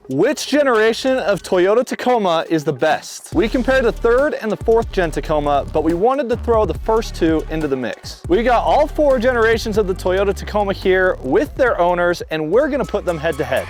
Which generation of Toyota Tacoma is the best? We compared the 3rd and the 4th gen Tacoma, but we wanted to throw the first 2 into the mix. We got all 4 generations of the Toyota Tacoma here with their owners, and we're gonna put them head to head.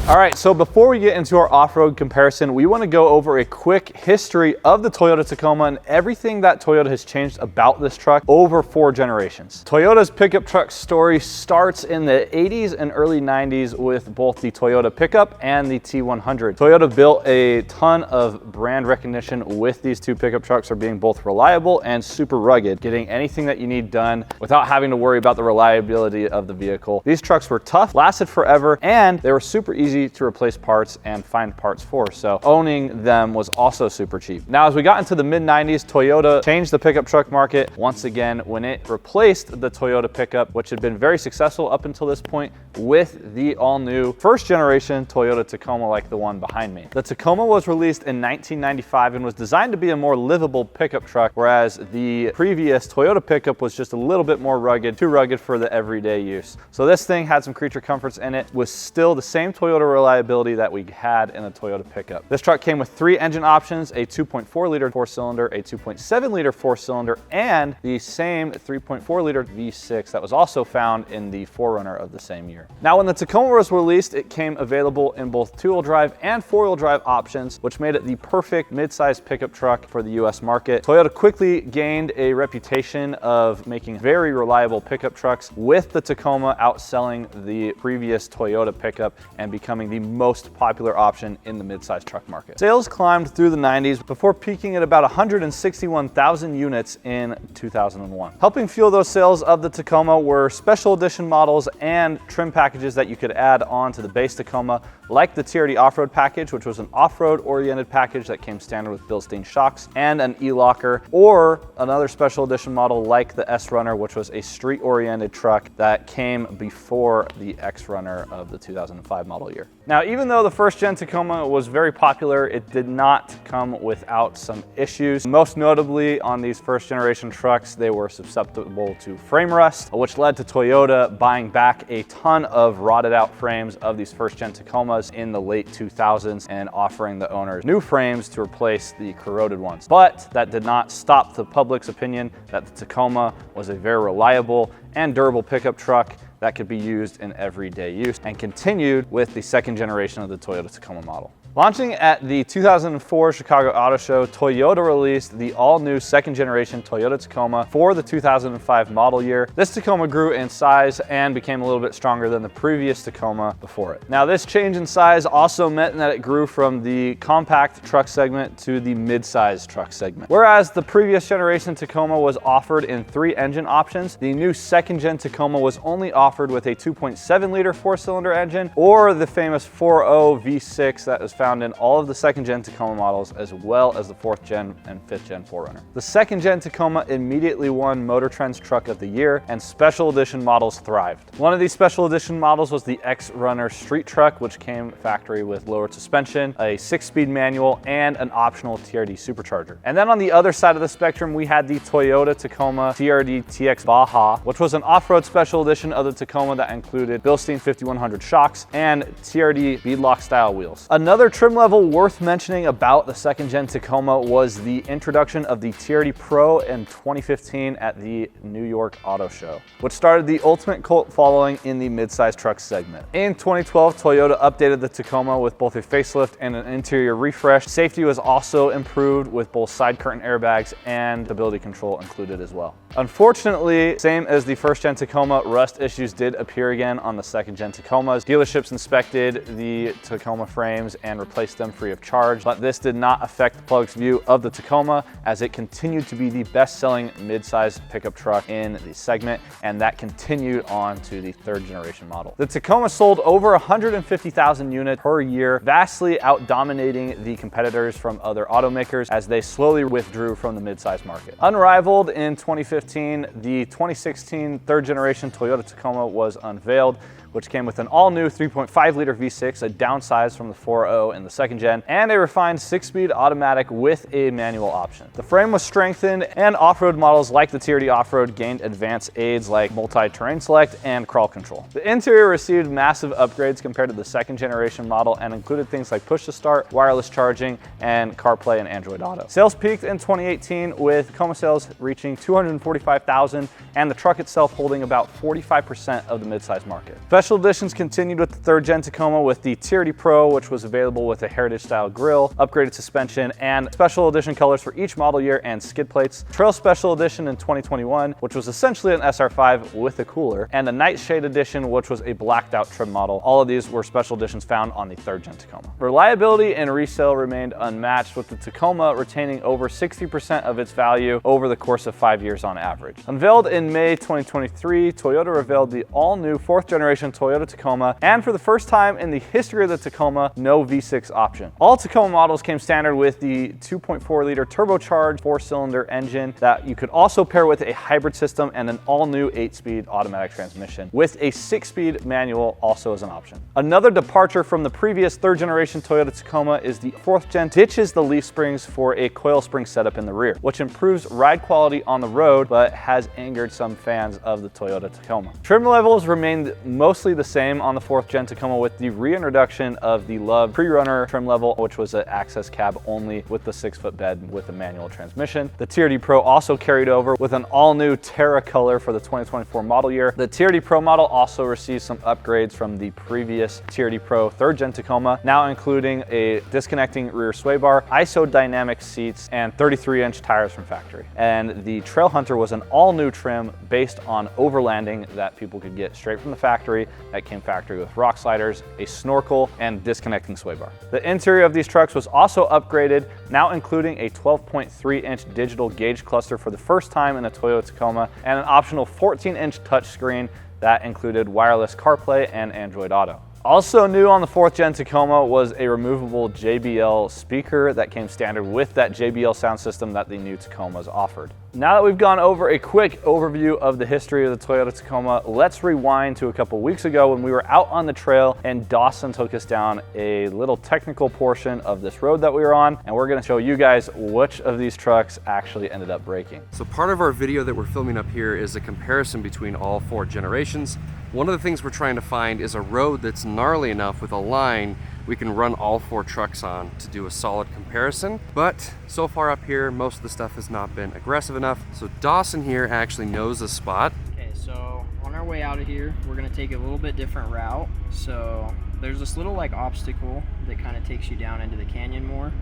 All right, so before we get into our off-road comparison, we want to go over a quick history of the Toyota Tacoma and everything that Toyota has changed about this truck over 4 generations. Toyota's pickup truck story starts in the 80s and early 90s with both the Toyota pickup and the T100. Toyota built a ton of brand recognition with these 2 pickup trucks for being both reliable and super rugged, getting anything that you need done without having to worry about the reliability of the vehicle. These trucks were tough, lasted forever, and they were super easy to replace parts and find parts for, so owning them was also super cheap. Now, as we got into the mid-90s, Toyota changed the pickup truck market once again when it replaced the Toyota pickup, which had been very successful up until this point, with the all-new 1st generation Toyota Tacoma like the one behind me. The Tacoma was released in 1995 and was designed to be a more livable pickup truck, whereas the previous Toyota pickup was just a little bit more rugged, too rugged for the everyday use. So this thing had some creature comforts in it, was still the same Toyota reliability that we had in a Toyota pickup. This truck came with 3 engine options, a 2.4 liter 4-cylinder, a 2.7 liter 4-cylinder, and the same 3.4 liter V6 that was also found in the 4Runner of the same year. Now, when the Tacoma was released, it came available in both 2-wheel drive and 4-wheel drive options, which made it the perfect mid-sized pickup truck for the US market. Toyota quickly gained a reputation of making very reliable pickup trucks, with the Tacoma outselling the previous Toyota pickup and becoming the most popular option in the mid-size truck market. Sales climbed through the 90s before peaking at about 161,000 units in 2001. Helping fuel those sales of the Tacoma were special edition models and trim packages that you could add on to the base Tacoma, like the TRD off-road package, which was an off-road oriented package that came standard with built-in shocks and an e-locker, or another special edition model like the S-Runner, which was a street-oriented truck that came before the X-Runner of the 2005 model year. Now, even though the 1st gen Tacoma was very popular, it did not come without some issues. Most notably, on these 1st generation trucks, they were susceptible to frame rust, which led to Toyota buying back a ton of rotted out frames of these 1st gen Tacomas in the late 2000s and offering the owners new frames to replace the corroded ones. But that did not stop the public's opinion that the Tacoma was a very reliable and durable pickup truck that could be used in everyday use, and continued with the 2nd generation of the Toyota Tacoma model. Launching at the 2004 Chicago Auto Show, Toyota released the all-new 2nd generation Toyota Tacoma for the 2005 model year. This Tacoma grew in size and became a little bit stronger than the previous Tacoma before it. Now, this change in size also meant that it grew from the compact truck segment to the mid-size truck segment. Whereas the previous generation Tacoma was offered in 3 engine options, the new 2nd gen Tacoma was only offered with a 2.7 liter 4-cylinder engine, or the famous 4.0 V6 that was found in all of the 2nd gen Tacoma models, as well as the 4th gen and 5th gen 4Runner. The 2nd gen Tacoma immediately won Motor Trend's Truck of the Year, and special edition models thrived. One of these special edition models was the X-Runner Street Truck, which came factory with lowered suspension, a 6-speed manual, and an optional TRD supercharger. And then on the other side of the spectrum, we had the Toyota Tacoma TRD TX Baja, which was an off-road special edition of the Tacoma that included Bilstein 5100 shocks and TRD beadlock style wheels. Another trim level worth mentioning about the 2nd gen Tacoma was the introduction of the TRD Pro in 2015 at the New York Auto Show, which started the ultimate cult following in the mid-size truck segment. In 2012, Toyota updated the Tacoma with both a facelift and an interior refresh. Safety was also improved with both side curtain airbags and stability control included as well. Unfortunately, same as the 1st gen Tacoma, rust issues did appear again on the 2nd gen Tacomas. Dealerships inspected the Tacoma frames and replace them free of charge. But this did not affect the public's view of the Tacoma, as it continued to be the best-selling mid-size pickup truck in the segment, and that continued on to the third generation model. The Tacoma sold over 150,000 units per year, vastly out-dominating the competitors from other automakers as they slowly withdrew from the mid-size market. Unrivaled in 2015, the 2016 third generation Toyota Tacoma was unveiled, which came with an all-new 3.5-liter V6, a downsize from the 4.0 in the second gen, and a refined 6-speed automatic with a manual option. The frame was strengthened, and off-road models like the TRD Off-Road gained advanced aids like multi-terrain select and crawl control. The interior received massive upgrades compared to the second generation model and included things like push-to-start, wireless charging, and CarPlay and Android Auto. Sales peaked in 2018 with Tacoma sales reaching 245,000 and the truck itself holding about 45% of the midsize market. Special editions continued with the third gen Tacoma with the TRD Pro, which was available with a heritage style grille, upgraded suspension, and special edition colors for each model year and skid plates. Trail Special Edition in 2021, which was essentially an SR5 with a cooler, and a Nightshade Edition, which was a blacked out trim model. All of these were special editions found on the third gen Tacoma. Reliability and resale remained unmatched, with the Tacoma retaining over 60% of its value over the course of 5 years on average. Unveiled in May 2023, Toyota revealed the all-new fourth generation Toyota Tacoma, and for the first time in the history of the Tacoma, no V6 option. All Tacoma models came standard with the 2.4-liter turbocharged 4-cylinder engine that you could also pair with a hybrid system and an all-new 8-speed automatic transmission, with a 6-speed manual also as an option. Another departure from the previous third generation Toyota Tacoma is the fourth gen ditches the leaf springs for a coil spring setup in the rear, which improves ride quality on the road but has angered some fans of the Toyota Tacoma. Trim levels remained mostly the same on the fourth gen Tacoma, with the reintroduction of the loved pre-runner trim level, which was an access cab only with the 6-foot bed with a manual transmission. The TRD Pro also carried over with an all-new Terra color for the 2024 model year. The TRD Pro model also received some upgrades from the previous TRD Pro third gen Tacoma, now including a disconnecting rear sway bar, isodynamic seats, and 33-inch tires from factory. And the Trail Hunter was an all-new trim based on overlanding that people could get straight from the factory, that came factory with rock sliders, a snorkel, and disconnecting sway bar. The interior of these trucks was also upgraded, now including a 12.3-inch digital gauge cluster for the first time in a Toyota Tacoma, and an optional 14-inch touchscreen that included wireless CarPlay and Android Auto. Also new on the fourth gen Tacoma was a removable JBL speaker that came standard with that JBL sound system that the new Tacomas offered. Now that we've gone over a quick overview of the history of the Toyota Tacoma, let's rewind to a couple weeks ago when we were out on the trail and Dawson took us down a little technical portion of this road that we were on, and we're gonna show you guys which of these trucks actually ended up breaking. So part of our video that we're filming up here is a comparison between all 4 generations. One of the things we're trying to find is a road that's gnarly enough with a line we can run all 4 trucks on to do a solid comparison. But so far up here, most of the stuff has not been aggressive enough. So Dawson here actually knows the spot. Okay, so on our way out of here, we're gonna take a little bit different route. So there's this little like obstacle that kind of takes you down into the canyon more.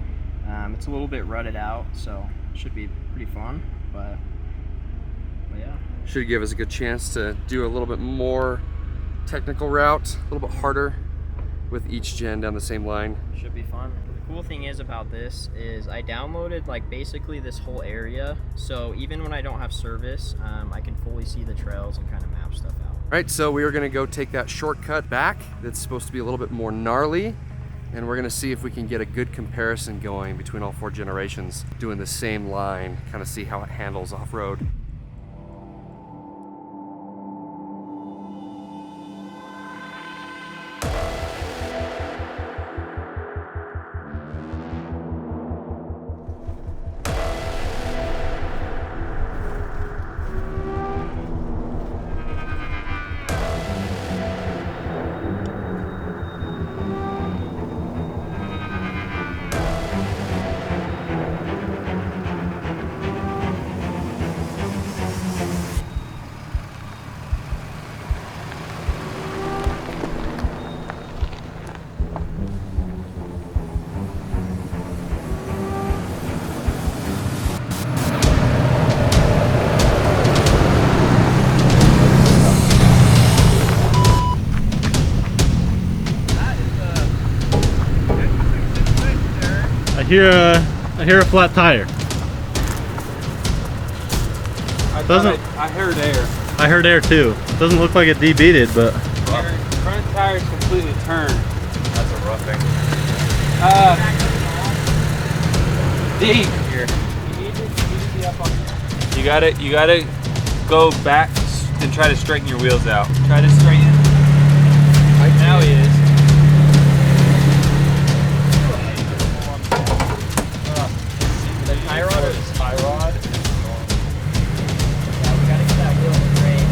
It's a little bit rutted out, so it should be pretty fun, but yeah. Should give us a good chance to do a little bit more technical route, a little bit harder with each gen down the same line. Should be fun. The cool thing is about this is I downloaded like basically this whole area, so even when I don't have service, I can fully see the trails and kind of map stuff out. All right, so we are gonna go take that shortcut back that's supposed to be a little bit more gnarly, and we're gonna see if we can get a good comparison going between all 4 generations, doing the same line, kind of see how it handles off-road. hear a flat tire. I heard air. I heard air too. Doesn't look like it debeated, but Front tire is completely turned. That's a rough thing. D. Here. You gotta go back and try to straighten your wheels out. Try to straighten. Now he is. The tie rod or the tie rod? Yeah, we gotta get that wheel straight.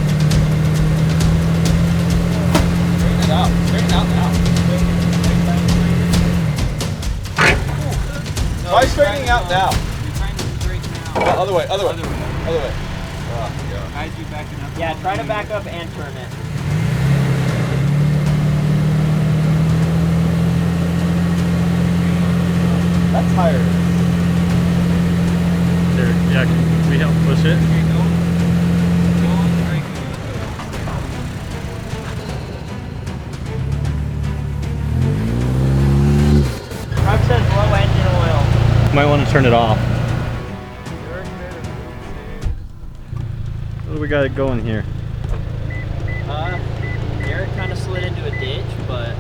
Straighten it out. Straighten it out now. Try straightening out now. You're trying to straighten out. Other way. Other way. Other way. As you backing up. Yeah, try to back up and turn it. That's higher. yeah, can we help push it? Truck says low engine oil. Might want to turn it off. What do we got going here? Garrett kind of slid into a ditch, but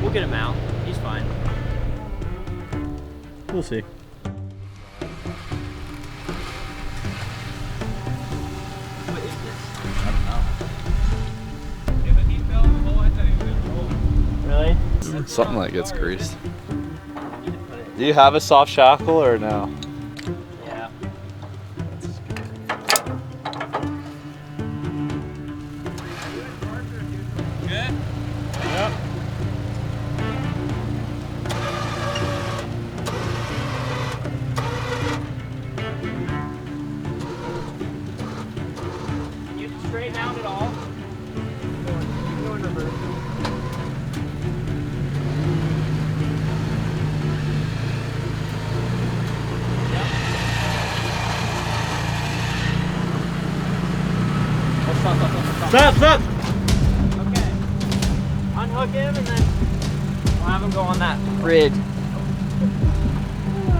we'll get him out. He's fine. We'll see. What is this? Really? Something that gets greased. Do you have a soft shackle or no? Yeah. Can you straighten out at all? Keep going reverse. Stop! Stop! Okay. Unhook him and then we'll have him go on that bridge.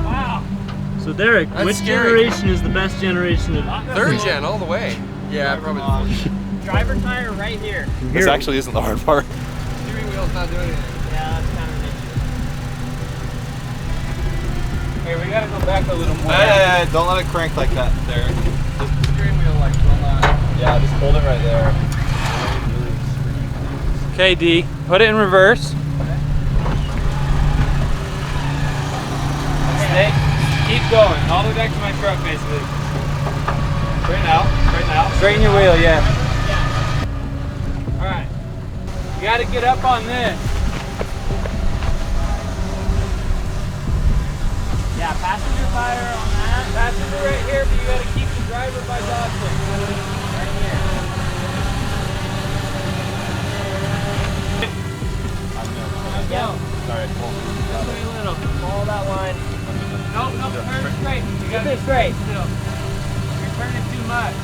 Wow. So Derek, That's which scary. generation is the best generation of? Third gen all the way. Yeah, probably the fourth. Driver tire right here. This actually isn't the hard part. Steering wheel's not doing anything. Yeah, that's kind of an issue. Hey, we gotta go back a little more. Hey, don't let it crank like that, Derek. The steering wheel like will not. Yeah, just hold it right there. Okay, D. Put it in reverse. Stay. Keep going. All the way back to my truck, basically. Straighten out. Straighten out. Straighten your wheel, yeah. Alright. You gotta get up on this. Yeah, passenger fire on that. Passenger right here, but you gotta keep the driver by Dodson. Right here. Yep. Sorry, hold Wait a little. Follow that line. No, turn straight. You Get gotta this straight. still. You're turning too much.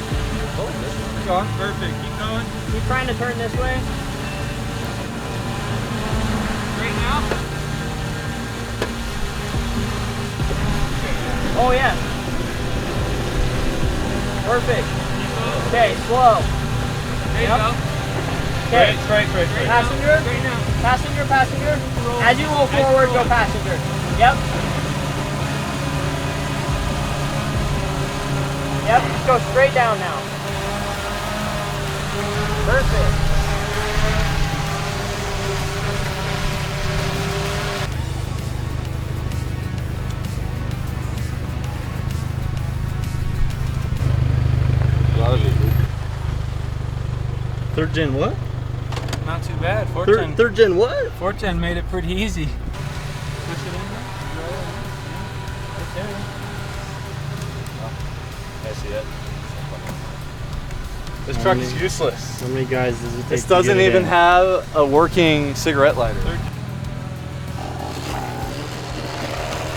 Keep going. Perfect. Keep going. Keep trying to turn this way. Straighten out. Oh yeah. Perfect. Okay, slow. There you go. Okay. Straight. Passenger. Straighten out. Passenger. As you move forward, go passenger. Yep. Yep, just go straight down now. Perfect. Third gen what? Not too bad. 410. Third gen what? 410 made it pretty easy. Push it in there. Right there. I see it. This truck is useless. How many guys does it take? This to doesn't get it even in? have a working cigarette lighter.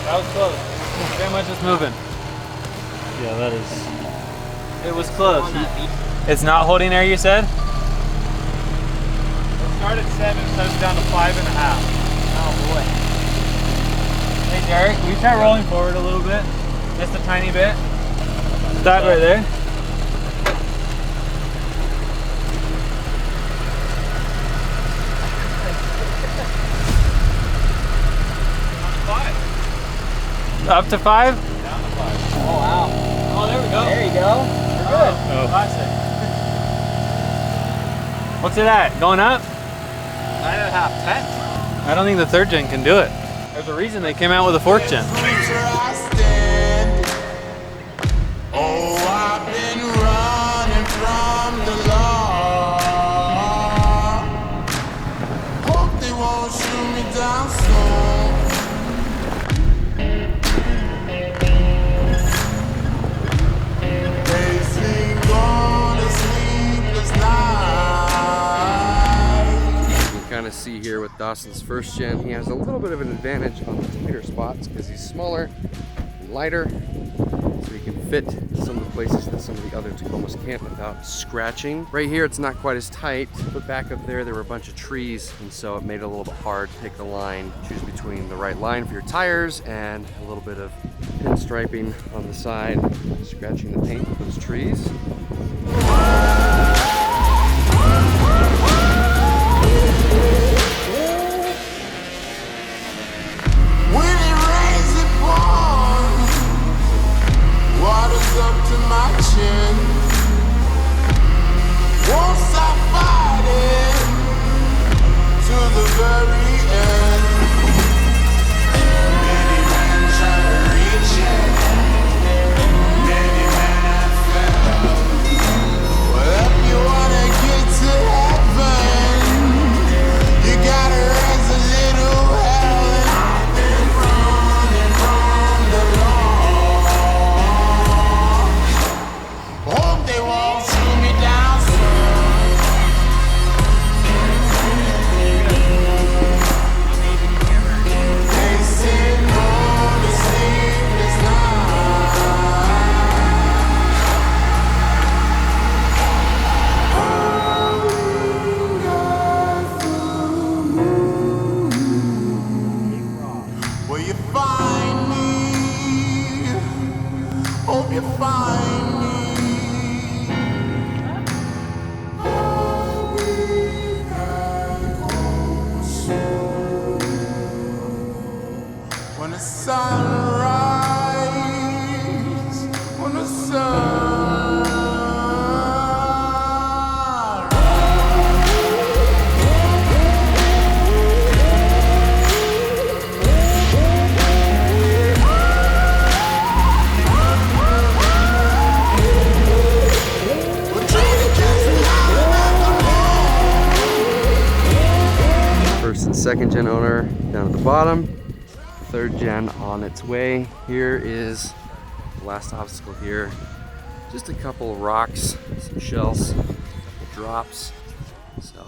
That was close. Very much is moving. Yeah, that is. It was close. On that beach. It's not holding air, you said? Start at 7, so it's down to 5.5. Oh boy. Hey Derek, will you try rolling forward a little bit? Just a tiny bit. That right there. Up to 5? Oh wow. Oh, there we go. There you go. We're good. Oh, classic. What's it at? Going up? 9.5, 10. I don't think the 3rd gen can do it. There's a reason they came out with a 4th gen. Oh, I've been running from the law. Hope they won't shoot me down soon. Pacing on a sleepless night. You can kind of see here with Dawson's 1st gen, he has a little bit of an advantage on the tighter spots because he's smaller and lighter. So he can fit some of the places that some of the other Tacomas can't without scratching. Right here, it's not quite as tight, but back up there, there were a bunch of trees, and so it made it a little bit hard to pick the line, choose between the right line for your tires and a little bit of pinstriping on the side, scratching the paint with those trees. When it rains, it pours. Water's up to my chin. Won't stop fighting to the very end. Many men try to reach it. Many men have failed. Well, if you wanna get to heaven, you gotta raise a little hell. And I've been running from the law. Hope they won't shoot me down soon. Facing on the sleepless night. Will you find me? Hope you find me. I'll be back home soon. When the sun rises, when the sun we're trying to catch me out of 1st and 2nd gen owner down at the bottom, 3rd gen on its way. Here is the last obstacle here. Just a couple of rocks, some shells, a couple drops. So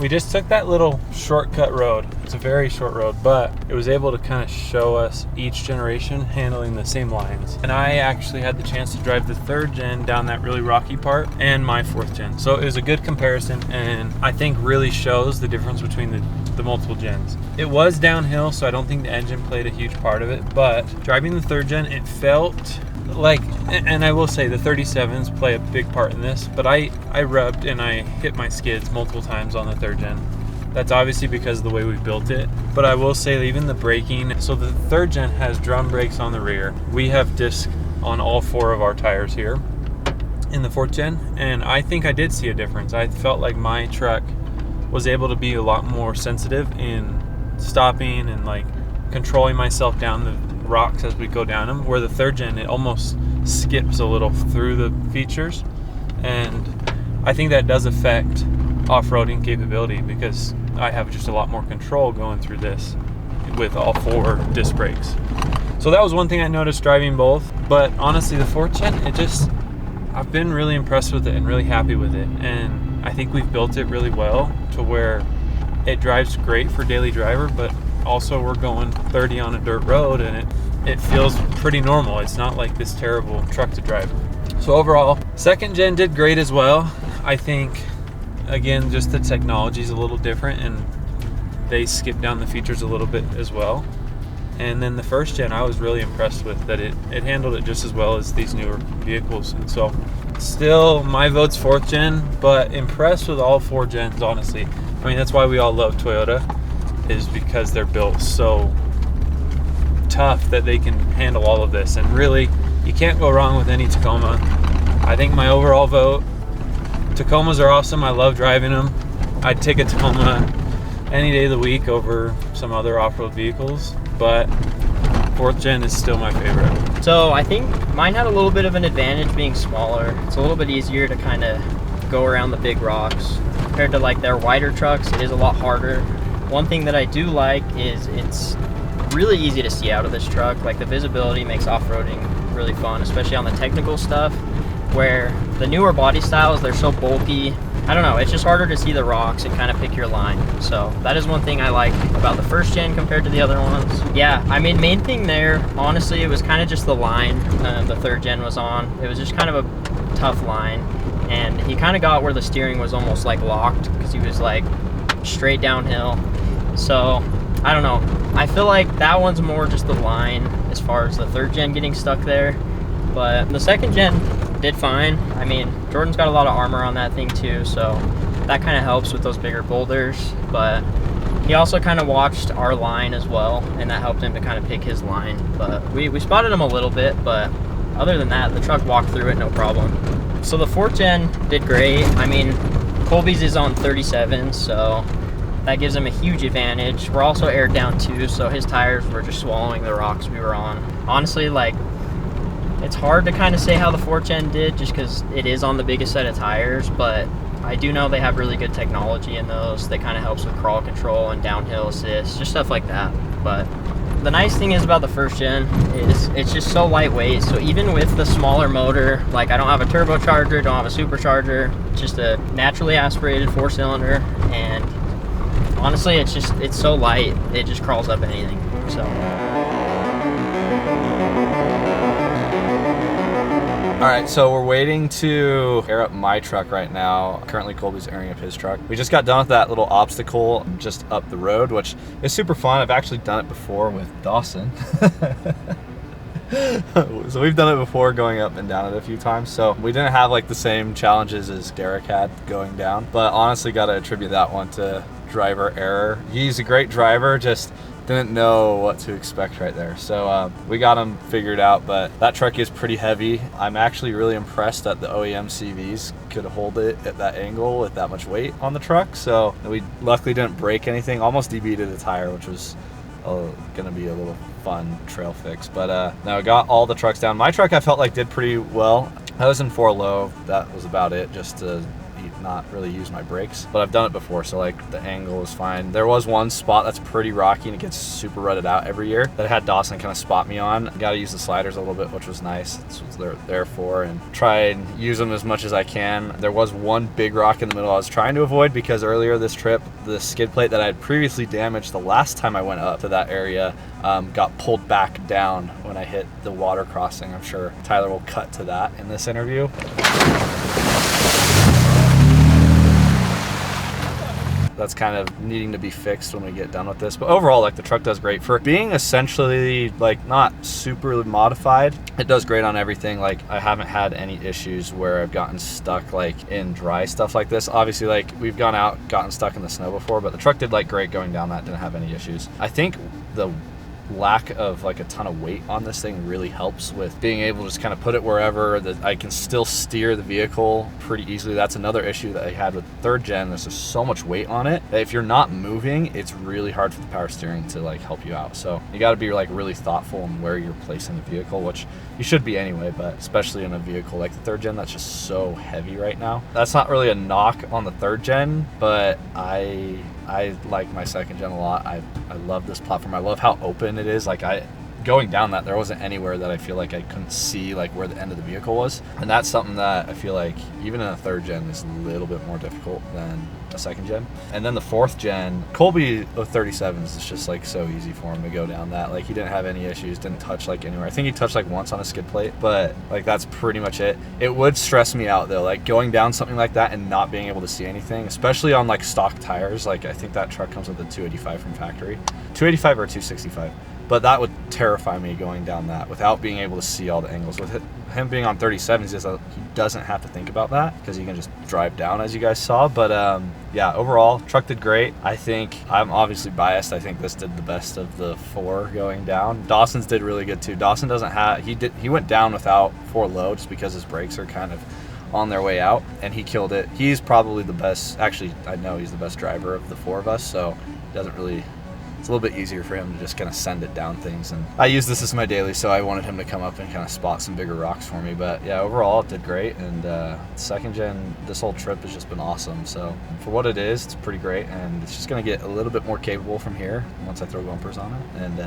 we just took that little shortcut road. It's a very short road, but it was able to kind of show us each generation handling the same lines. And I actually had the chance to drive the 3rd gen down that really rocky part and my 4th gen. So it was a good comparison, and I think really shows the difference between the multiple gens. It was downhill, so I don't think the engine played a huge part of it, but driving the 3rd gen, it felt like, and I will say the 37s play a big part in this, but I rubbed and I hit my skids multiple times on the 3rd gen. That's obviously because of the way we built it, but I will say that even the braking, so the 3rd gen has drum brakes on the rear. We have disc on all 4 of our tires here in the 4th gen, and I think I did see a difference. I felt like my truck was able to be a lot more sensitive in stopping and like controlling myself down the rocks as we go down them, where the 3rd gen, it almost skips a little through the features, and I think that does affect off-roading capability because I have just a lot more control going through this with all 4 disc brakes. So that was one thing I noticed driving both, but honestly the 4th gen, I've been really impressed with it and really happy with it, and I think we've built it really well to where it drives great for daily driver, but also we're going 30 on a dirt road and it feels pretty normal. It's not like this terrible truck to drive. So overall, 2nd gen did great as well. I think, again, just the technology is a little different and they skipped down the features a little bit as well. And then the 1st gen, I was really impressed with that it handled it just as well as these newer vehicles. And so still my vote's 4th gen, but impressed with all 4 gens, honestly. I mean, that's why we all love Toyota, is because they're built so tough that they can handle all of this. And really, you can't go wrong with any Tacoma. I think my overall vote, Tacomas are awesome. I love driving them. I'd take a Tacoma any day of the week over some other off-road vehicles, but 4th gen is still my favorite. So I think mine had a little bit of an advantage being smaller. It's a little bit easier to kind of go around the big rocks. Compared to like their wider trucks, it is a lot harder. One thing that I do like is it's really easy to see out of this truck. Like the visibility makes off-roading really fun, especially on the technical stuff, where the newer body styles, they're so bulky. I don't know, it's just harder to see the rocks and kind of pick your line. So that is one thing I like about the 1st gen compared to the other ones. Yeah, I mean, main thing there, honestly, it was kind of just the line the 3rd gen was on. It was just kind of a tough line, and he kind of got where the steering was almost like locked because he was like straight downhill. So I don't know, I feel like that one's more just the line as far as the 3rd gen getting stuck there, but the 2nd gen did fine. I mean, Jordan's got a lot of armor on that thing too, so that kind of helps with those bigger boulders, but he also kind of watched our line as well, and that helped him to kind of pick his line. But we spotted him a little bit, but other than that, the truck walked through it no problem. So the 4th gen did great. I mean, Colby's is on 37, so that gives him a huge advantage. We're also aired down too, so his tires were just swallowing the rocks we were on. Honestly, like, it's hard to kind of say how the 4th gen did just because it is on the biggest set of tires, but I do know they have really good technology in those that kind of helps with crawl control and downhill assist, just stuff like that. But the nice thing is about the 1st gen is it's just so lightweight. So even with the smaller motor, like I don't have a turbocharger, don't have a supercharger, just a naturally aspirated 4-cylinder, and honestly, it's so light, it just crawls up anything. So. All right, so we're waiting to air up my truck right now. Currently, Colby's airing up his truck. We just got done with that little obstacle just up the road, which is super fun. I've actually done it before with Dawson. So we've done it before, going up and down it a few times. So we didn't have like the same challenges as Derek had going down, but honestly got to attribute that one to driver error. He's a great driver, just didn't know what to expect right there. So we got him figured out, but that truck is pretty heavy. I'm actually really impressed that the OEM CVs could hold it at that angle with that much weight on the truck. So we luckily didn't break anything, almost debeated a tire, which was gonna be a little fun trail fix. But no, got all the trucks down. My truck I felt like did pretty well. I was in 4 low, that was about it, just to not really use my brakes. But I've done it before, so like the angle is fine. There was one spot that's pretty rocky and it gets super rutted out every year that I had Dawson kind of spot me on. Got to use the sliders a little bit, which was nice. That's what they're there for, and try and use them as much as I can. There was one big rock in the middle I was trying to avoid because earlier this trip, the skid plate that I had previously damaged the last time I went up to that area got pulled back down when I hit the water crossing. I'm sure Tyler will cut to that in this interview. That's kind of needing to be fixed when we get done with this. But overall, like, the truck does great for being essentially like not super modified. It does great on everything. Like, I haven't had any issues where I've gotten stuck like in dry stuff like this. Obviously, like, we've gone out, gotten stuck in the snow before, but the truck did like great going down that, didn't have any issues. I think the lack of like a ton of weight on this thing really helps with being able to just kind of put it wherever that I can still steer the vehicle pretty easily. That's another issue that I had with third gen. There's just so much weight on it that if you're not moving, it's really hard for the power steering to like help you out. So you got to be like really thoughtful in where you're placing the vehicle, which you should be anyway, but especially in a vehicle like the third gen that's just so heavy right now. That's not really a knock on the third gen, but I like my second gen a lot. I love this platform. I love how open it is. Like, going down that, there wasn't anywhere that I feel like I couldn't see like where the end of the vehicle was. And that's something that I feel like even in a third gen is a little bit more difficult than a second gen. And then the fourth gen, Colby 37s is just like so easy for him to go down that. Like, he didn't have any issues, didn't touch like anywhere. I think he touched like once on a skid plate, but like that's pretty much it. It would stress me out though, like going down something like that and not being able to see anything, especially on like stock tires. Like, I think that truck comes with a 285 from factory, 285 or 265. But that would terrify me going down that without being able to see all the angles. With him being on 37s, he doesn't have to think about that because he can just drive down, as you guys saw. But yeah, overall, truck did great. I think I'm obviously biased. I think this did the best of the four going down. Dawson's did really good too. Dawson doesn't have, he went down without 4 low just because his brakes are kind of on their way out, and he killed it. He's probably the best. Actually, I know he's the best driver of the 4 of us, so it doesn't really. It's a little bit easier for him to just kind of send it down things. And I use this as my daily, so I wanted him to come up and kind of spot some bigger rocks for me. But yeah, overall it did great. And second gen, this whole trip has just been awesome. So for what it is, it's pretty great. And it's just going to get a little bit more capable from here once I throw bumpers on it. And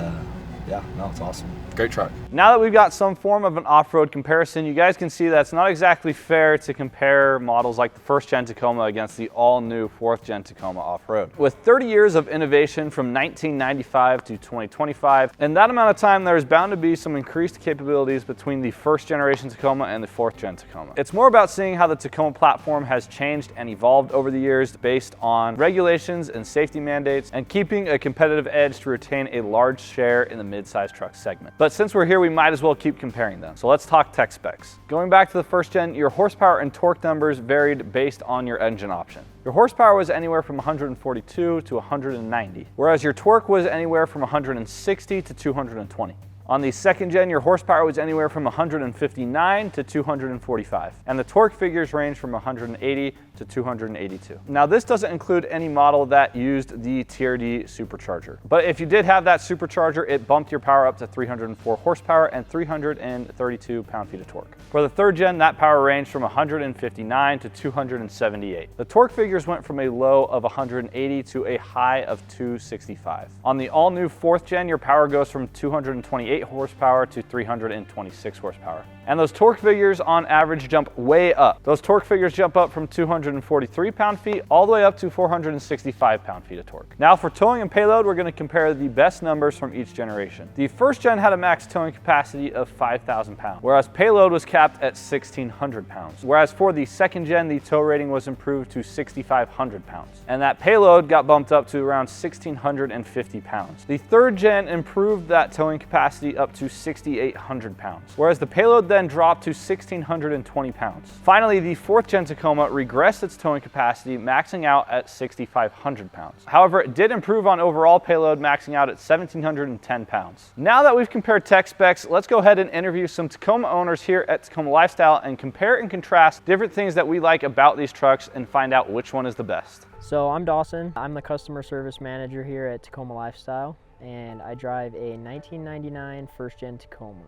yeah, no, it's awesome. Great truck. Now that we've got some form of an off-road comparison, you guys can see that it's not exactly fair to compare models like the first gen Tacoma against the all-new fourth gen Tacoma off-road. With 30 years of innovation from 1995 to 2025, in that amount of time there's bound to be some increased capabilities between the first generation Tacoma and the fourth gen Tacoma. It's more about seeing how the Tacoma platform has changed and evolved over the years based on regulations and safety mandates, and keeping a competitive edge to retain a large share in the mid-size truck segment. But since we're here, we might as well keep comparing them. So let's talk tech specs. Going back to the first gen, your horsepower and torque numbers varied based on your engine option. Your horsepower was anywhere from 142 to 190, whereas your torque was anywhere from 160 to 220. On the second gen, your horsepower was anywhere from 159 to 245, and the torque figures range from 180 to 282. Now, this doesn't include any model that used the TRD supercharger, but if you did have that supercharger, it bumped your power up to 304 horsepower and 332 pound-feet of torque. For the third gen, that power ranged from 159 to 278. The torque figures went from a low of 180 to a high of 265. On the all-new fourth gen, your power goes from 228 horsepower to 326 horsepower. And those torque figures on average jump way up. Those torque figures jump up from 243 pound-feet all the way up to 465 pound-feet of torque. Now for towing and payload, we're going to compare the best numbers from each generation. The first gen had a max towing capacity of 5,000 pounds, whereas payload was capped at 1,600 pounds. Whereas for the second gen, the tow rating was improved to 6,500 pounds, and that payload got bumped up to around 1,650 pounds. The third gen improved that towing capacity up to 6,800 pounds, whereas the payload then dropped to 1,620 pounds. Finally, the fourth gen Tacoma regressed its towing capacity, maxing out at 6,500 pounds. However, it did improve on overall payload, maxing out at 1,710 pounds. Now that we've compared tech specs, let's go ahead and interview some Tacoma owners here at Tacoma Lifestyle and compare and contrast different things that we like about these trucks and find out which one is the best. So I'm Dawson. I'm the customer service manager here at Tacoma Lifestyle, and I drive a 1999 first gen Tacoma.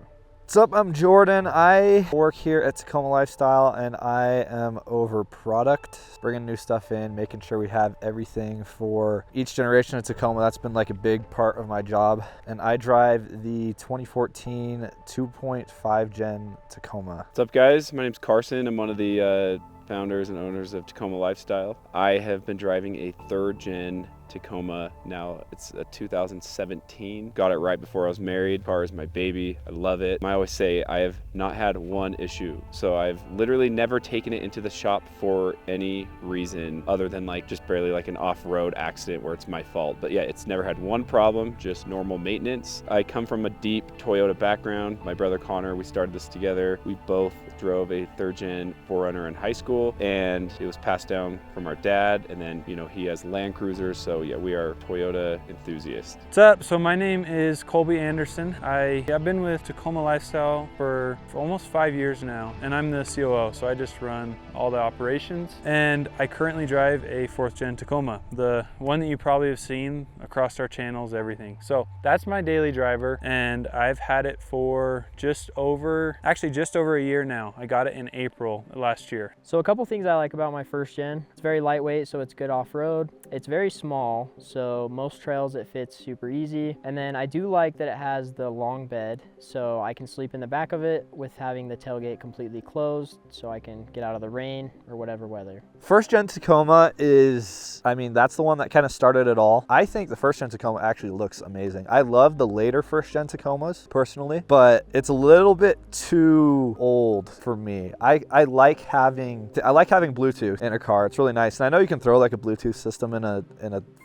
What's up? I'm Jordan. I work here at Tacoma Lifestyle and I am over product, bringing new stuff in, making sure we have everything for each generation of Tacoma. That's been like a big part of my job. And I drive the 2014 2.5 Gen Tacoma. What's up, guys? My name's Carson. I'm one of the founders and owners of Tacoma Lifestyle. I have been driving a 3rd gen Tacoma. Now it's a 2017. Got it right before I was married. Car is my baby. I love it. I always say I have not had one issue. So I've literally never taken it into the shop for any reason other than like just barely like an off-road accident where it's my fault. But yeah, it's never had one problem, just normal maintenance. I come from a deep Toyota background. My brother Connor, we started this together. We both drove a 3rd gen 4Runner in high school and it was passed down from our dad, and then he has Land Cruisers, so yeah, we are Toyota enthusiasts. What's up? So my name is Colby Anderson. I've been with Tacoma Lifestyle for almost 5 years now, and I'm the COO, so I just run all the operations. And I currently drive a 4th gen Tacoma, the one that you probably have seen across our channels, everything. So that's my daily driver, and I've had it for just over a year now. I got it in April last year. So a couple things I like about my 1st gen. It's very lightweight, so it's good off-road. It's very small, so most trails it fits super easy. And then I do like that it has the long bed, so I can sleep in the back of it with having the tailgate completely closed, so I can get out of the rain or whatever weather. 1st gen Tacoma is, that's the one that kind of started it all. I think the 1st gen Tacoma actually looks amazing. I love the later 1st gen Tacomas personally, but it's a little bit too old for me. I like having Bluetooth in a car. It's really nice. And I know you can throw like a Bluetooth system in a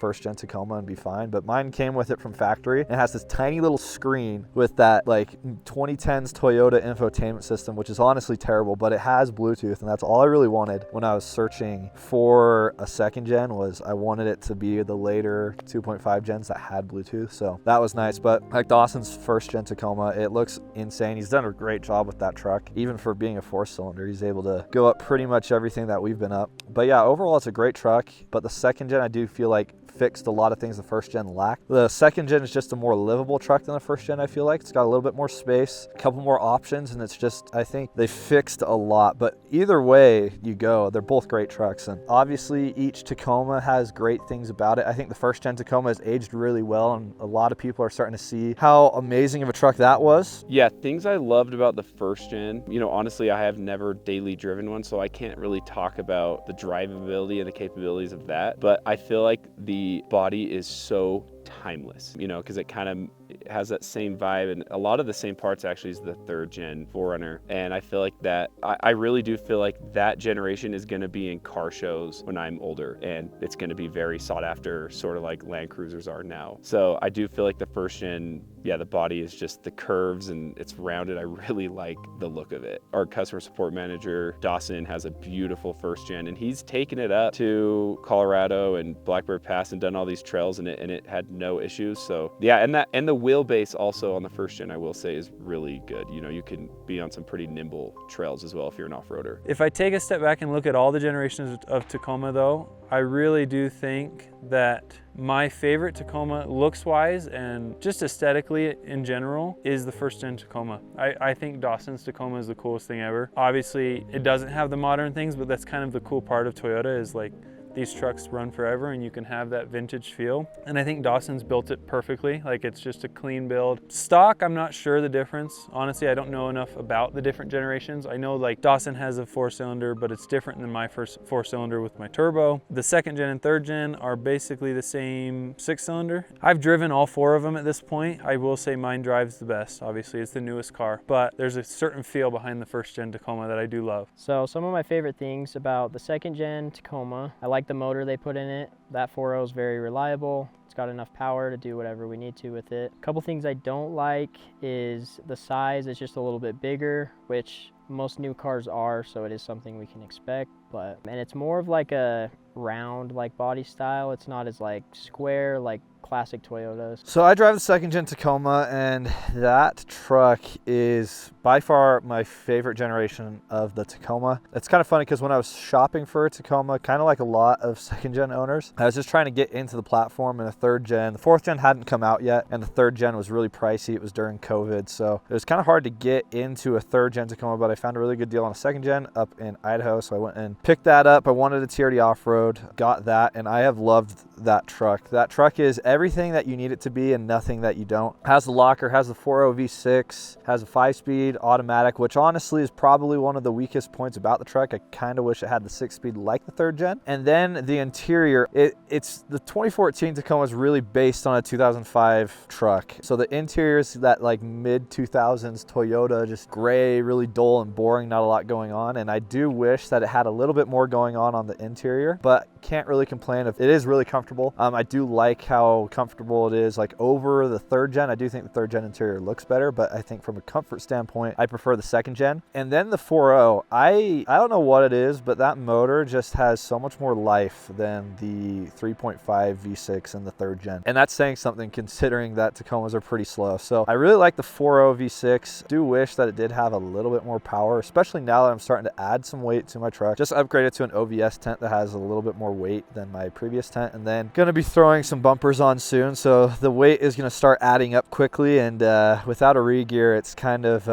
1st gen Tacoma and be fine, but mine came with it from factory. It has this tiny little screen with that like 2010s Toyota infotainment system, which is honestly terrible, but it has Bluetooth, and that's all I really wanted when I was searching for a 2nd gen. Was I wanted it to be the later 2.5 gens that had Bluetooth, so that was nice. But like Dawson's 1st gen Tacoma, it looks insane. He's done a great job with that truck. Even for being a 4-cylinder, he's able to go up pretty much everything that we've been up. But yeah, overall it's a great truck, but the 2nd gen I do feel like fixed a lot of things the 1st gen lacked. The 2nd gen is just a more livable truck than the 1st gen, I feel like. It's got a little bit more space, a couple more options, and it's just, I think they fixed a lot. But either way you go, they're both great trucks. And obviously each Tacoma has great things about it. I think the 1st gen Tacoma has aged really well, and a lot of people are starting to see how amazing of a truck that was. Yeah, things I loved about the 1st gen, honestly, I have never daily driven one, so I can't really talk about the drivability and the capabilities of that. But I feel like the body is so timeless, because it kind of has that same vibe and a lot of the same parts actually as the 3rd gen 4Runner. And I feel like that, I really do feel like that generation is going to be in car shows when I'm older, and it's going to be very sought after, sort of like Land Cruisers are now. So I do feel like the 1st gen, yeah, the body is just the curves and it's rounded. I really like the look of it. Our customer support manager, Dawson, has a beautiful 1st gen, and he's taken it up to Colorado and Blackbird Pass and done all these trails in it, and it had no issues. So yeah, and the wheelbase also on the 1st gen, I will say, is really good. You can be on some pretty nimble trails as well if you're an off-roader. If I take a step back and look at all the generations of Tacoma though, I really do think that my favorite Tacoma looks-wise and just aesthetically in general is the 1st gen Tacoma. I think Dawson's Tacoma is the coolest thing ever. Obviously, it doesn't have the modern things, but that's kind of the cool part of Toyota, is like these trucks run forever and you can have that vintage feel. And I think Dawson's built it perfectly. Like, it's just a clean build. Stock, I'm not sure the difference. Honestly, I don't know enough about the different generations. I know like Dawson has a 4-cylinder, but it's different than my first 4-cylinder with my turbo. The 2nd gen and 3rd gen are basically the same 6-cylinder. I've driven all 4 of them at this point. I will say mine drives the best. Obviously, it's the newest car, but there's a certain feel behind the 1st gen Tacoma that I do love. So some of my favorite things about the 2nd gen Tacoma, I like the motor they put in it. That 4.0 is very reliable. It's got enough power to do whatever we need to with it. A couple things I don't like is the size is just a little bit bigger, which most new cars are, so it is something we can expect. And it's more of like a round like body style. It's not as like square like classic Toyotas. So I drive the second gen Tacoma, and that truck is by far my favorite generation of the Tacoma. It's kind of funny because when I was shopping for a Tacoma, kind of like a lot of second gen owners, I was just trying to get into the platform in a third gen. The fourth gen hadn't come out yet, and the third gen was really pricey. It was during COVID, so it was kind of hard to get into a third gen Tacoma, but I found a really good deal on a second gen up in Idaho, so I went and picked that up. I wanted a TRD off-road, got that, and I have loved that truck. That truck is everything that you need it to be and nothing that you don't. Has the locker, has the 4.0 V6, has a 5-speed automatic, which honestly is probably one of the weakest points about the truck. I kind of wish it had the 6-speed like the third gen. And then the interior, it's the 2014 Tacoma is really based on a 2005 truck. So the interior is that like mid 2000s Toyota, just gray, really dull and boring, not a lot going on. And I do wish that it had a little bit more going on the interior, but can't really complain. If it is really comfortable. I do like how comfortable it is, like over the third gen. I do think the third gen interior looks better, but I think from a comfort standpoint, I prefer the second gen. And then the 4.0, I don't know what it is, but that motor just has so much more life than the 3.5 V6 in the third gen. And that's saying something considering that Tacomas are pretty slow. So I really like the 4.0 V6. Do wish that it did have a little bit more power, especially now that I'm starting to add some weight to my truck. Just upgraded to an OVS tent that has a little bit more weight than my previous tent, and then going to be throwing some bumpers on soon, so the weight is going to start adding up quickly. And without a re-gear, it's kind of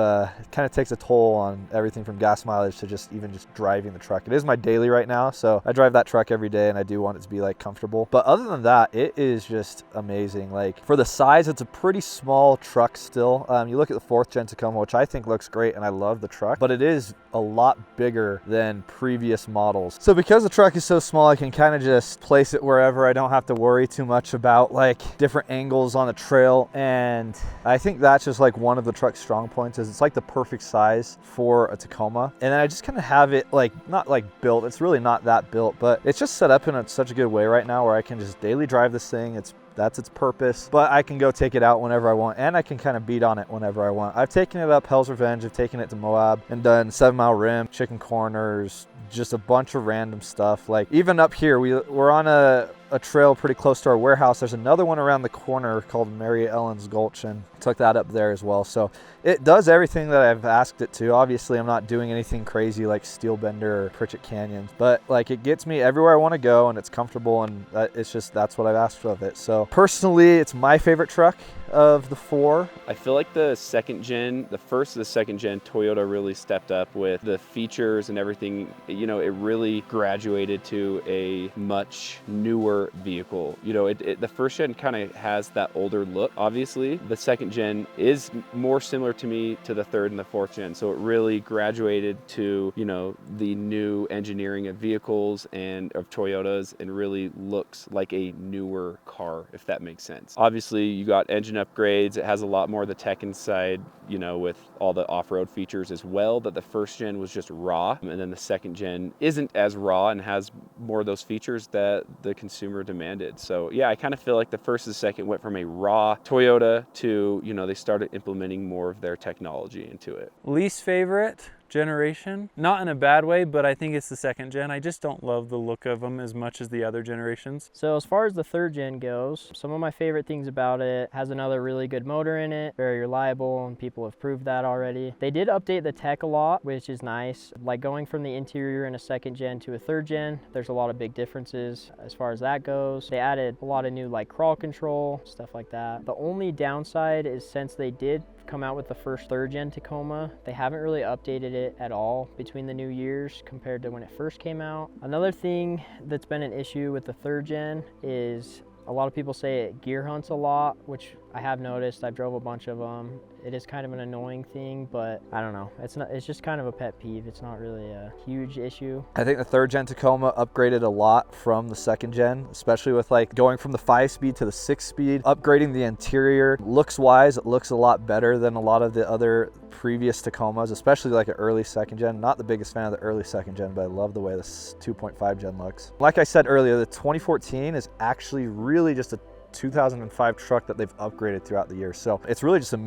takes a toll on everything from gas mileage to just driving the truck. It is my daily right now, so I drive that truck every day, and I do want it to be like comfortable. But other than that, it is just amazing. Like for the size, it's a pretty small truck still. You look at the fourth gen Tacoma, which I think looks great, and I love the truck, but it is a lot bigger than previous models. So because the truck is so small, I can kind of just place it wherever. I don't have to worry too much about like different angles on the trail. And I think that's just like one of the truck's strong points, is it's like the perfect size for a Tacoma. And then I just kind of have it like, not like built, it's really not that built, but it's just set up in such a good way right now where I can just daily drive this thing. That's its purpose, but I can go take it out whenever I want, and I can kind of beat on it whenever I want. I've taken it up Hell's Revenge, I've taken it to Moab and done 7-mile rim, chicken corners, just a bunch of random stuff. Like even up here, we're on a trail pretty close to our warehouse. There's another one around the corner called Mary Ellen's Gulch, and took that up there as well. So it does everything that I've asked it to. Obviously, I'm not doing anything crazy like Steel Bender or Pritchett Canyon, but like it gets me everywhere I want to go, and it's comfortable, and that's what I've asked of it. So personally, it's my favorite truck of the four. I feel like the second gen, the first of the second gen, Toyota really stepped up with the features and everything. You know, it really graduated to a much newer vehicle. You know, the first gen kind of has that older look. Obviously, the second gen is more similar to me to the third and the fourth gen. So it really graduated to, you know, the new engineering of vehicles and of Toyotas, and really looks like a newer car, if that makes sense. Obviously, you got engine upgrades. It has a lot more of the tech inside, you know, with all the off-road features as well, that the first gen was just raw, and then the second gen isn't as raw and has more of those features that the consumer demanded. So yeah, I kind of feel like the first and the second went from a raw Toyota to, you know, they started implementing more of their technology into it. Least favorite generation, not in a bad way, but I think it's the second gen. I just don't love the look of them as much as the other generations. So as far as the third gen goes, some of my favorite things about it: has another really good motor in it, very reliable, and people have proved that already. They did update the tech a lot, which is nice. Like going from the interior in a second gen to a third gen, there's a lot of big differences as far as that goes. They added a lot of new like crawl control, stuff like that. The only downside is, since they did come out with the first third gen Tacoma, they haven't really updated it at all between the new years compared to when it first came out. Another thing that's been an issue with the third gen is a lot of people say it gear hunts a lot, which I have noticed. I've drove a bunch of them. It is kind of an annoying thing, but I don't know. It's just kind of a pet peeve. It's not really a huge issue. I think the third gen Tacoma upgraded a lot from the second gen, especially with like going from the 5-speed to the 6-speed, upgrading the interior. Looks wise, it looks a lot better than a lot of the other previous Tacomas, especially like an early second gen. Not the biggest fan of the early second gen, but I love the way this 2.5 gen looks. Like I said earlier, the 2014 is actually really just a 2005 truck that they've upgraded throughout the years. So it's really just a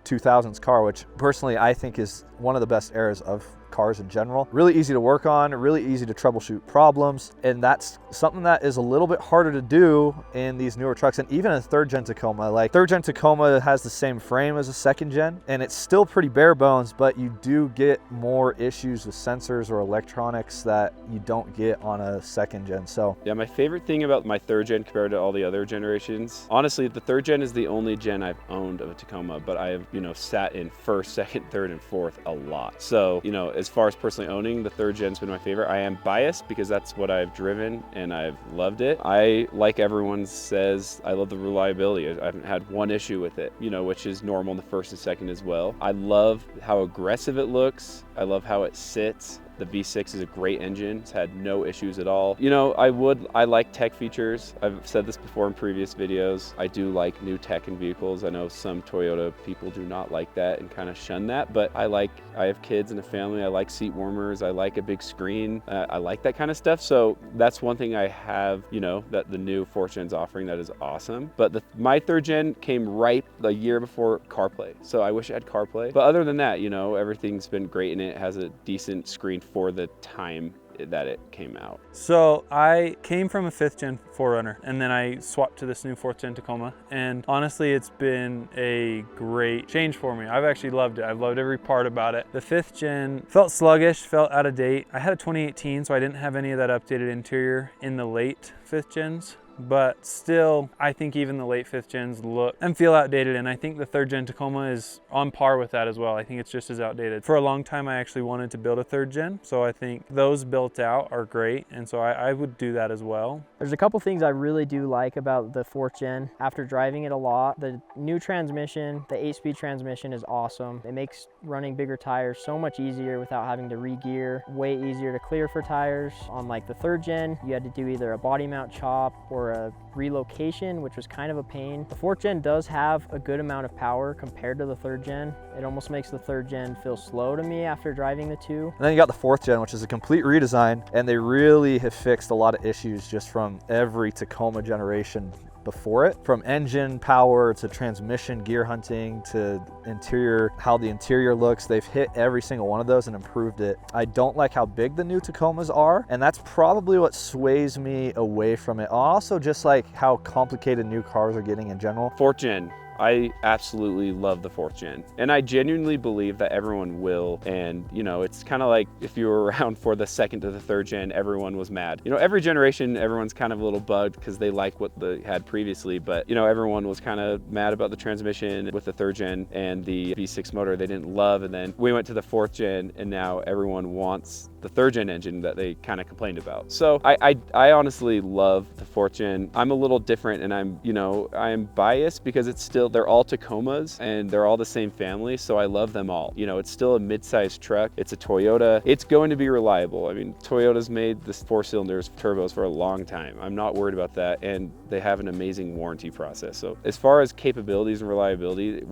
2000s car, which personally I think is one of the best eras of cars in general. Really easy to work on, really easy to troubleshoot problems, and that's something that is a little bit harder to do in these newer trucks. And even a third gen Tacoma, like third gen Tacoma has the same frame as a second gen, and it's still pretty bare bones, but you do get more issues with sensors or electronics that you don't get on a second gen. So yeah, my favorite thing about my third gen compared to all the other generations, honestly, the third gen is the only gen I've owned of a Tacoma, but I have, you know, sat in first, second, third, and fourth a lot. So, you know, as far as personally owning, the third gen's been my favorite. I am biased because that's what I've driven and I've loved it. I, like everyone says, I love the reliability. I haven't had one issue with it, you know, which is normal in the first and second as well. I love how aggressive it looks. I love how it sits. The V6 is a great engine. It's had no issues at all. You know, I like tech features. I've said this before in previous videos. I do like new tech in vehicles. I know some Toyota people do not like that and kind of shun that, but I have kids and a family. I like seat warmers. I like a big screen. I like that kind of stuff. So that's one thing I have, you know, that the new fourth gen's offering that is awesome. But my third gen came right the year before CarPlay. So I wish it had CarPlay. But other than that, you know, everything's been great in it. It has a decent screen for the time that it came out. So I came from a 5th gen 4Runner and then I swapped to this new 4th gen Tacoma, and honestly it's been a great change for me. I've actually loved it. I've loved every part about it. The 5th gen felt sluggish, felt out of date. I had a 2018, so I didn't have any of that updated interior in the late 5th gens. But still, I think even the late 5th gens look and feel outdated, and I think the 3rd gen Tacoma is on par with that as well. I think it's just as outdated. For a long time, I actually wanted to build a 3rd gen, so I think those built out are great, and so I would do that as well. There's a couple things I really do like about the 4th gen. After driving it a lot, the new transmission, the 8-speed transmission is awesome. It makes running bigger tires so much easier without having to re-gear, way easier to clear for tires. On like the 3rd gen, you had to do either a body mount chop or a relocation, which was kind of a pain. The 4th gen does have a good amount of power compared to the 3rd gen. It almost makes the 3rd gen feel slow to me after driving the two. And then you got the 4th gen, which is a complete redesign, and they really have fixed a lot of issues just from every Tacoma generation before it, from engine power to transmission gear hunting to interior, how the interior looks. They've hit every single one of those and improved it. I don't like how big the new Tacomas are, and that's probably what sways me away from it. Also just like how complicated new cars are getting in general. 4th gen. I absolutely love the 4th gen, and I genuinely believe that everyone will. And you know, it's kind of like if you were around for the 2nd to the 3rd gen, everyone was mad. You know, every generation, everyone's kind of a little bugged because they like what they had previously, but you know, everyone was kind of mad about the transmission with the 3rd gen and the V6 motor they didn't love. And then we went to the 4th gen, and now everyone wants the 3rd gen engine that they kind of complained about. So I honestly love the 4th gen. I'm a little different, and I'm biased because it's still, they're all Tacomas and they're all the same family, so I love them all. You know, it's still a mid-sized truck. It's a Toyota. It's going to be reliable. I mean, Toyota's made this 4-cylinders turbos for a long time. I'm not worried about that, and they have an amazing warranty process. So as far as capabilities and reliability,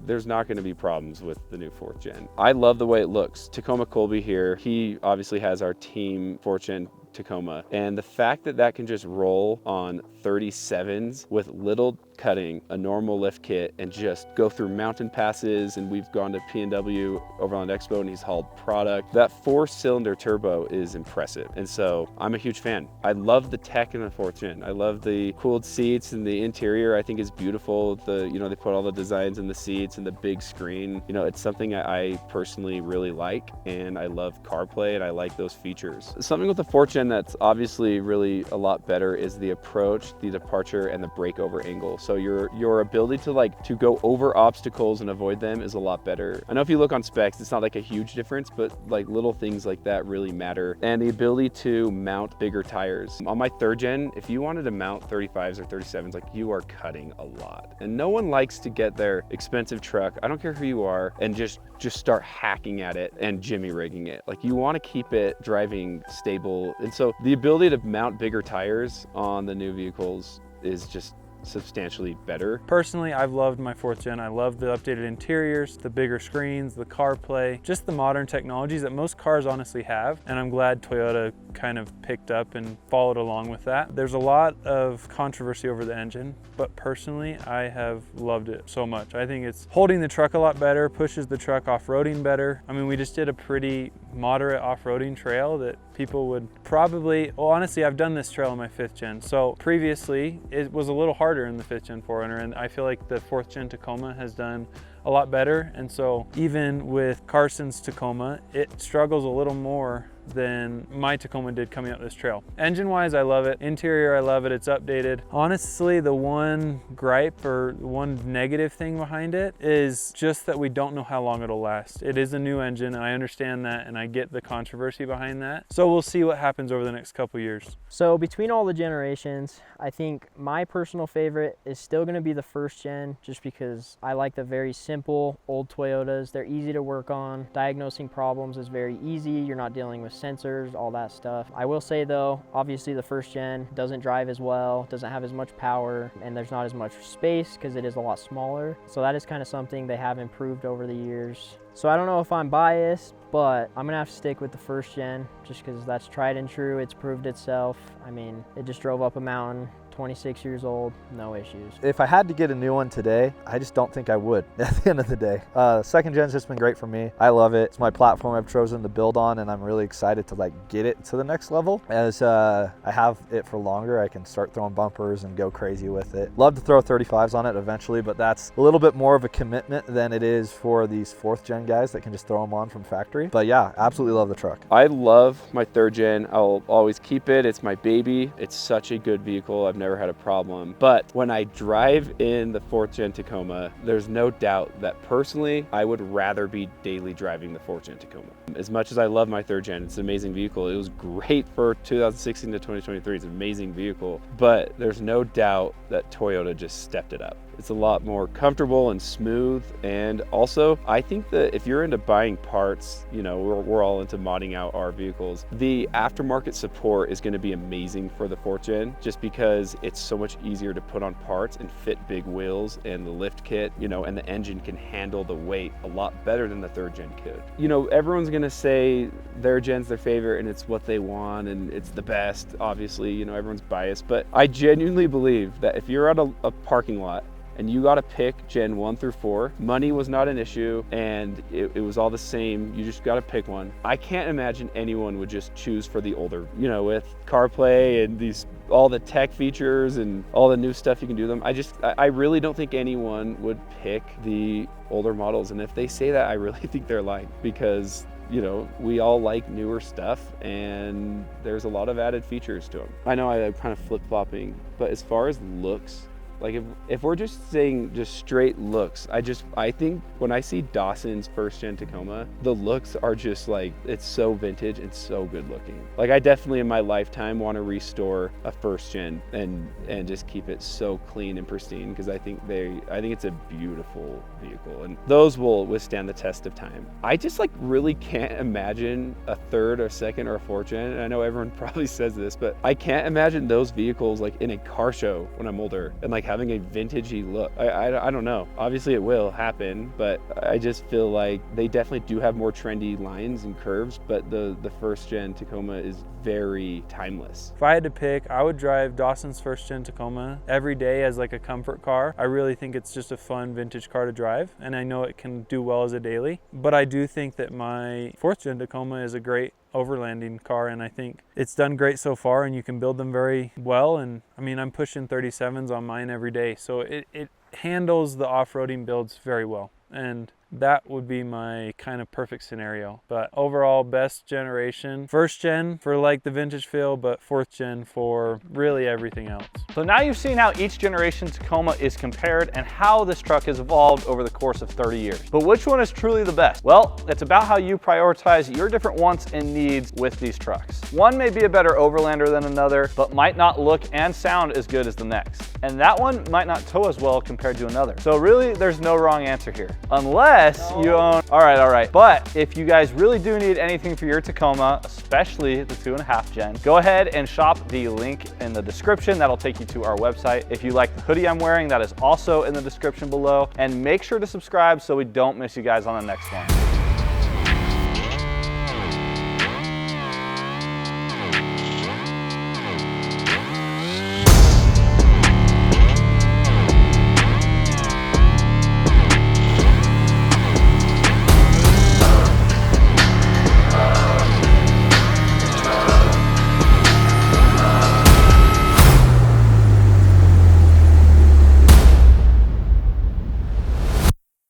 there's not gonna be problems with the new 4th gen. I love the way it looks. Tacoma Colby here, he obviously has our team 4th gen Tacoma, and the fact that that can just roll on 37s with little cutting, a normal lift kit, and just go through mountain passes. And we've gone to P&W Overland Expo and he's hauled product. That 4-cylinder turbo is impressive, and so I'm a huge fan. I love the tech in the 4th gen. I love the cooled seats, and the interior I think is beautiful. They put all the designs in the seats and the big screen. You know, it's something I personally really like, and I love CarPlay, and I like those features. Something with the 4th gen that's obviously really a lot better is the approach, the departure, and the breakover angle. So your ability to go over obstacles and avoid them is a lot better. I know if you look on specs, it's not like a huge difference, but like little things like that really matter. And the ability to mount bigger tires. On my 3rd gen, if you wanted to mount 35s or 37s, like, you are cutting a lot. And no one likes to get their expensive truck, I don't care who you are, and just start hacking at it and jimmy rigging it. Like, you want to keep it driving stable. And so the ability to mount bigger tires on the new vehicles is just substantially better. Personally, I've loved my 4th gen. I love the updated interiors, the bigger screens, the CarPlay, just the modern technologies that most cars honestly have. And I'm glad Toyota kind of picked up and followed along with that. There's a lot of controversy over the engine, but personally, I have loved it so much. I think it's holding the truck a lot better, pushes the truck off-roading better. I mean, we just did a pretty moderate off-roading trail that people would probably, well, honestly, I've done this trail in my 5th gen. So previously, it was a little harder in the 5th gen 4Runner, and I feel like the 4th gen Tacoma has done a lot better. And so even with Carson's Tacoma, it struggles a little more than my Tacoma did coming up this trail. Engine wise, I love it. Interior, I love it. It's updated. Honestly, the one gripe or one negative thing behind it is just that we don't know how long it'll last. It is a new engine, and I understand that, and I get the controversy behind that. So we'll see what happens over the next couple years. So between all the generations, I think my personal favorite is still going to be the 1st gen, just because I like the very simple old Toyotas. They're easy to work on. Diagnosing problems is very easy. You're not dealing with sensors, all that stuff. I will say though, obviously the 1st gen doesn't drive as well, doesn't have as much power, and there's not as much space because it is a lot smaller. So that is kind of something they have improved over the years. So I don't know if I'm biased, but I'm gonna have to stick with the 1st gen just because that's tried and true. It's proved itself. I mean, it just drove up a mountain, 26 years old, no issues. If I had to get a new one today, I just don't think I would at the end of the day. 2nd gen's just been great for me. I love it. It's my platform I've chosen to build on, and I'm really excited to like get it to the next level. As I have it for longer, I can start throwing bumpers and go crazy with it. Love to throw 35s on it eventually, but that's a little bit more of a commitment than it is for these 4th gen guys that can just throw them on from factory. But yeah, absolutely love the truck. I love my 3rd gen. I'll always keep it. It's my baby. It's such a good vehicle. I've never had a problem. But when I drive in the 4th gen Tacoma, there's no doubt that personally, I would rather be daily driving the 4th gen Tacoma. As much as I love my 3rd gen, it's an amazing vehicle. It was great for 2016 to 2023. It's an amazing vehicle, but there's no doubt that Toyota just stepped it up. It's a lot more comfortable and smooth. And also, I think that if you're into buying parts, you know, we're all into modding out our vehicles. The aftermarket support is going to be amazing for the 4th gen, just because it's so much easier to put on parts and fit big wheels, and the lift kit, you know, and the engine can handle the weight a lot better than the 3rd gen could. You know, everyone's going to say their gen's their favorite and it's what they want and it's the best. Obviously, you know, everyone's biased, but I genuinely believe that if you're at a parking lot and you got to pick Gen 1 through 4, money was not an issue, and it was all the same. You just got to pick one. I can't imagine anyone would just choose for the older, you know, with CarPlay and all the tech features and all the new stuff you can do them. I really don't think anyone would pick the older models. And if they say that, I really think they're lying, because you know, we all like newer stuff and there's a lot of added features to them. I know I'm kind of flip-flopping, but as far as looks, like if we're just saying just straight looks, I think when I see Dawson's 1st gen Tacoma, the looks are just like, it's so vintage and so good looking. Like I definitely in my lifetime want to restore a 1st gen and just keep it so clean and pristine, because I think it's a beautiful vehicle and those will withstand the test of time. I just like really can't imagine a 3rd or 2nd or a 4th gen. And I know everyone probably says this, but I can't imagine those vehicles like in a car show when I'm older and like having a vintagey look. I don't know. Obviously it will happen, but I just feel like they definitely do have more trendy lines and curves, but the 1st gen Tacoma is very timeless. If I had to pick, I would drive Dawson's 1st gen Tacoma every day as like a comfort car. I really think it's just a fun vintage car to drive, and I know it can do well as a daily, but I do think that my 4th gen Tacoma is a great overlanding car, and I think it's done great so far, and you can build them very well. And I mean, I'm pushing 37s on mine every day, so it handles the off-roading builds very well, and that would be my kind of perfect scenario. But overall, best generation, 1st gen for like the vintage feel, but 4th gen for really everything else. So now you've seen how each generation Tacoma is compared and how this truck has evolved over the course of 30 years. But which one is truly the best? Well, it's about how you prioritize your different wants and needs with these trucks. One may be a better overlander than another, but might not look and sound as good as the next. And that one might not tow as well compared to another. So really, there's no wrong answer here. Unless unless you own, all right. But if you guys really do need anything for your Tacoma, especially the 2.5 gen, go ahead and shop the link in the description. That'll take you to our website. If you like the hoodie I'm wearing, that is also in the description below. And make sure to subscribe so we don't miss you guys on the next one.